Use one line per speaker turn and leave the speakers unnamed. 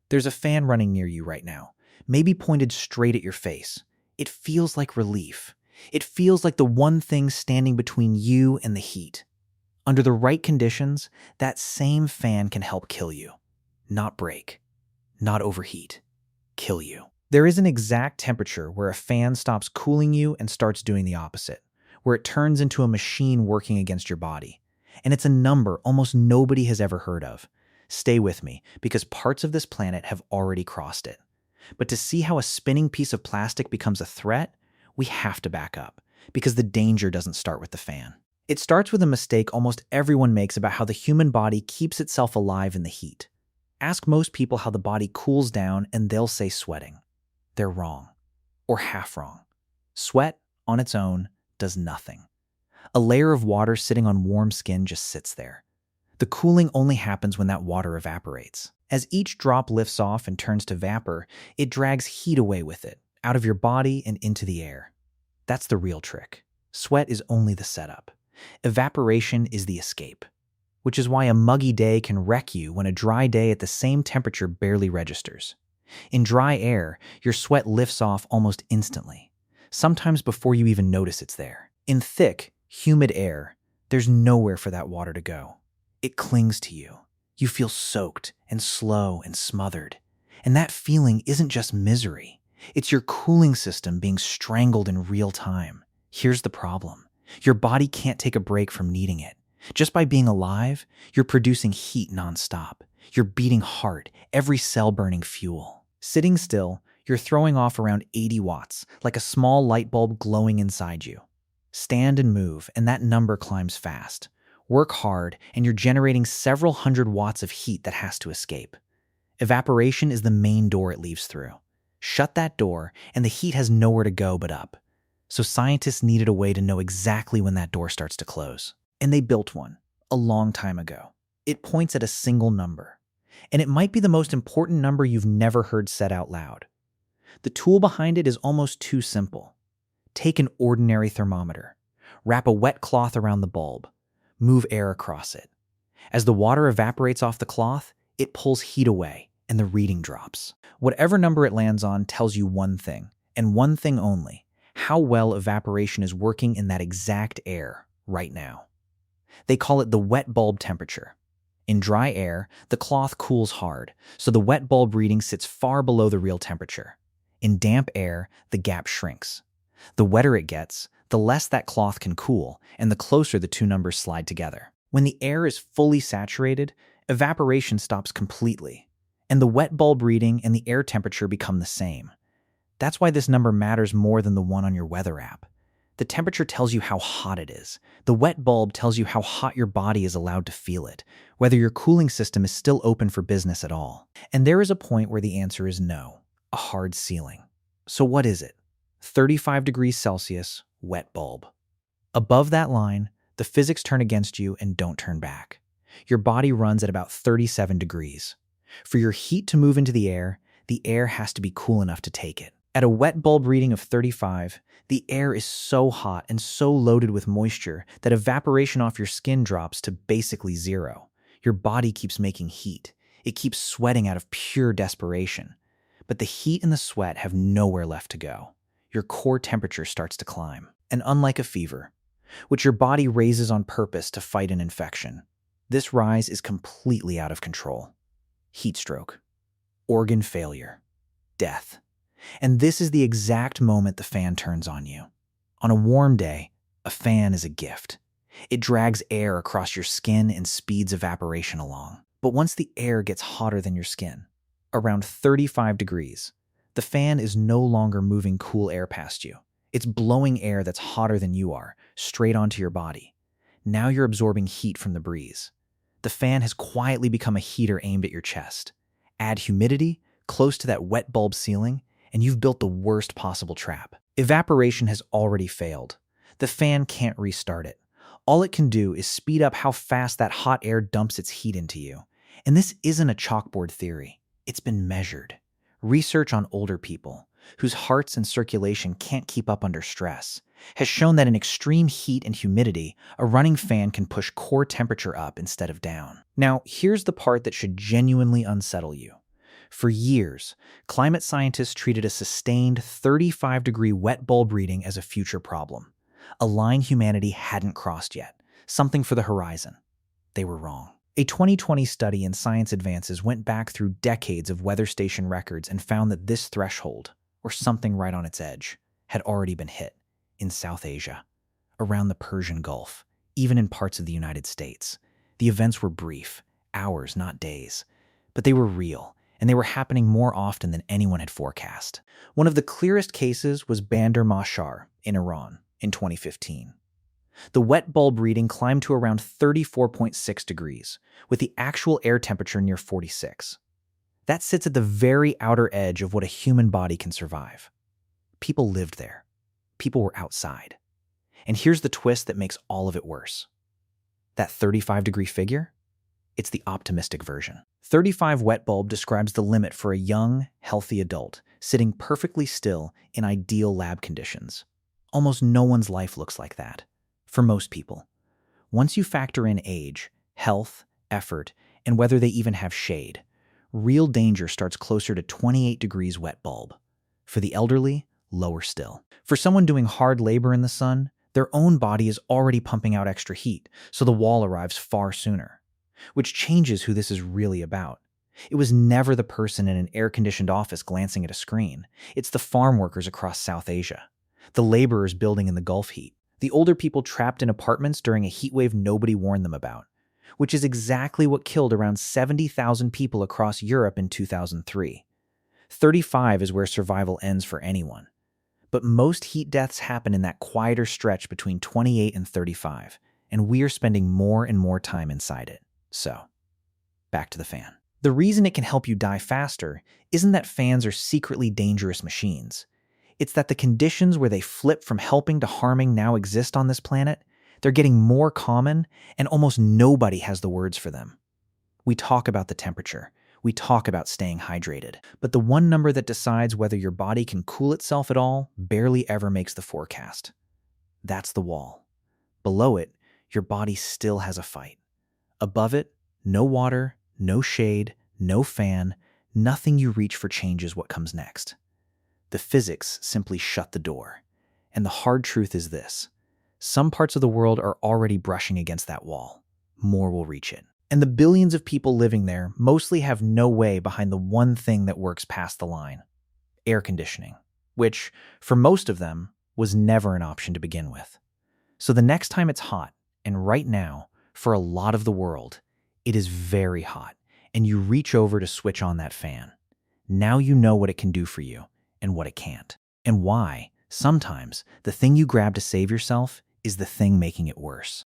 There's a fan running near you right now, maybe pointed straight at your face. It feels like relief. It feels like the one thing standing between you and the heat. Under the right conditions, that same fan can help kill you. Not break, not overheat. Kill you. There is an exact temperature where a fan stops cooling you and starts doing the opposite, where it turns into a machine working against your body. And it's a number almost nobody has ever heard of. Stay with me, because parts of this planet have already crossed it. But to see how a spinning piece of plastic becomes a threat, we have to back up, because the danger doesn't start with the fan. It starts with a mistake almost everyone makes about how the human body keeps itself alive in the heat. Ask most people how the body cools down and they'll say sweating. They're wrong, or half wrong. Sweat, on its own, does nothing. A layer of water sitting on warm skin just sits there. The cooling only happens when that water evaporates. As each drop lifts off and turns to vapor, it drags heat away with it, out of your body and into the air. That's the real trick. Sweat is only the setup. Evaporation is the escape. Which is why a muggy day can wreck you when a dry day at the same temperature barely registers. In dry air, your sweat lifts off almost instantly, sometimes before you even notice it's there. In thick, humid air, there's nowhere for that water to go. It clings to you. You feel soaked and slow and smothered. And that feeling isn't just misery. It's your cooling system being strangled in real time. Here's the problem. Your body can't take a break from needing it. Just by being alive, you're producing heat nonstop. You're beating hard, every cell burning fuel. Sitting still, you're throwing off around 80 watts, like a small light bulb glowing inside you. Stand and move, and that number climbs fast. Work hard, and you're generating several hundred watts of heat that has to escape. Evaporation is the main door it leaves through. Shut that door, and the heat has nowhere to go but up. So scientists needed a way to know exactly when that door starts to close. And they built one, a long time ago. It points at a single number. And it might be the most important number you've never heard said out loud. The tool behind it is almost too simple. Take an ordinary thermometer. Wrap a wet cloth around the bulb. Move air across it. As the water evaporates off the cloth, it pulls heat away, and the reading drops. Whatever number it lands on tells you one thing, and one thing only: how well evaporation is working in that exact air right now. They call it the wet bulb temperature. In dry air, the cloth cools hard, so the wet bulb reading sits far below the real temperature. In damp air, the gap shrinks. The wetter it gets, the less that cloth can cool, and the closer the two numbers slide together. When the air is fully saturated, evaporation stops completely, and the wet bulb reading and the air temperature become the same. That's why this number matters more than the one on your weather app. The temperature tells you how hot it is. The wet bulb tells you how hot your body is allowed to feel it, whether your cooling system is still open for business at all. And there is a point where the answer is no, a hard ceiling. So what is it? 35 degrees Celsius, wet bulb. Above that line, the physics turn against you and don't turn back. Your body runs at about 37 degrees. For your heat to move into the air has to be cool enough to take it. At a wet bulb reading of 35, the air is so hot and so loaded with moisture that evaporation off your skin drops to basically zero. Your body keeps making heat. It keeps sweating out of pure desperation. But the heat and the sweat have nowhere left to go. Your core temperature starts to climb. And unlike a fever, which your body raises on purpose to fight an infection, this rise is completely out of control. Heat stroke, organ failure, death. And this is the exact moment the fan turns on you. On a warm day, a fan is a gift. It drags air across your skin and speeds evaporation along. But once the air gets hotter than your skin, around 35 degrees, the fan is no longer moving cool air past you. It's blowing air that's hotter than you are, straight onto your body. Now you're absorbing heat from the breeze. The fan has quietly become a heater aimed at your chest. Add humidity, close to that wet bulb ceiling, and you've built the worst possible trap. Evaporation has already failed. The fan can't restart it. All it can do is speed up how fast that hot air dumps its heat into you. And this isn't a chalkboard theory. It's been measured. Research on older people, whose hearts and circulation can't keep up under stress, has shown that in extreme heat and humidity, a running fan can push core temperature up instead of down. Now, here's the part that should genuinely unsettle you. For years, climate scientists treated a sustained 35-degree wet bulb reading as a future problem, a line humanity hadn't crossed yet, something for the horizon. They were wrong. A 2020 study in Science Advances went back through decades of weather station records and found that this threshold, or something right on its edge, had already been hit in South Asia, around the Persian Gulf, even in parts of the United States. The events were brief, hours, not days, but they were real, and they were happening more often than anyone had forecast. One of the clearest cases was Bandar Mashar in Iran in 2015. The wet bulb reading climbed to around 34.6 degrees, with the actual air temperature near 46. That sits at the very outer edge of what a human body can survive. People lived there. People were outside. And here's the twist that makes all of it worse. That 35-degree figure? It's the optimistic version. 35 wet bulb describes the limit for a young, healthy adult sitting perfectly still in ideal lab conditions. Almost no one's life looks like that. For most people. Once you factor in age, health, effort, and whether they even have shade, real danger starts closer to 28 degrees wet bulb. For the elderly, lower still. For someone doing hard labor in the sun, their own body is already pumping out extra heat, so the wall arrives far sooner. Which changes who this is really about. It was never the person in an air-conditioned office glancing at a screen. It's the farm workers across South Asia, the laborers building in the Gulf heat, the older people trapped in apartments during a heatwave nobody warned them about, which is exactly what killed around 70,000 people across Europe in 2003. 35 is where survival ends for anyone. But most heat deaths happen in that quieter stretch between 28 and 35, and we are spending more and more time inside it. So, back to the fan. The reason it can help you die faster isn't that fans are secretly dangerous machines. It's that the conditions where they flip from helping to harming now exist on this planet. They're getting more common, and almost nobody has the words for them. We talk about the temperature. We talk about staying hydrated. But the one number that decides whether your body can cool itself at all barely ever makes the forecast. That's the wall. Below it, your body still has a fight. Above it, no water, no shade, no fan, nothing you reach for changes what comes next. The physics simply shut the door. And the hard truth is this. Some parts of the world are already brushing against that wall. More will reach it. And the billions of people living there mostly have no way behind the one thing that works past the line. Air conditioning, which, for most of them, was never an option to begin with. So the next time it's hot, and right now, for a lot of the world, it is very hot, and you reach over to switch on that fan. Now you know what it can do for you, and what it can't. And why, sometimes, the thing you grab to save yourself is the thing making it worse.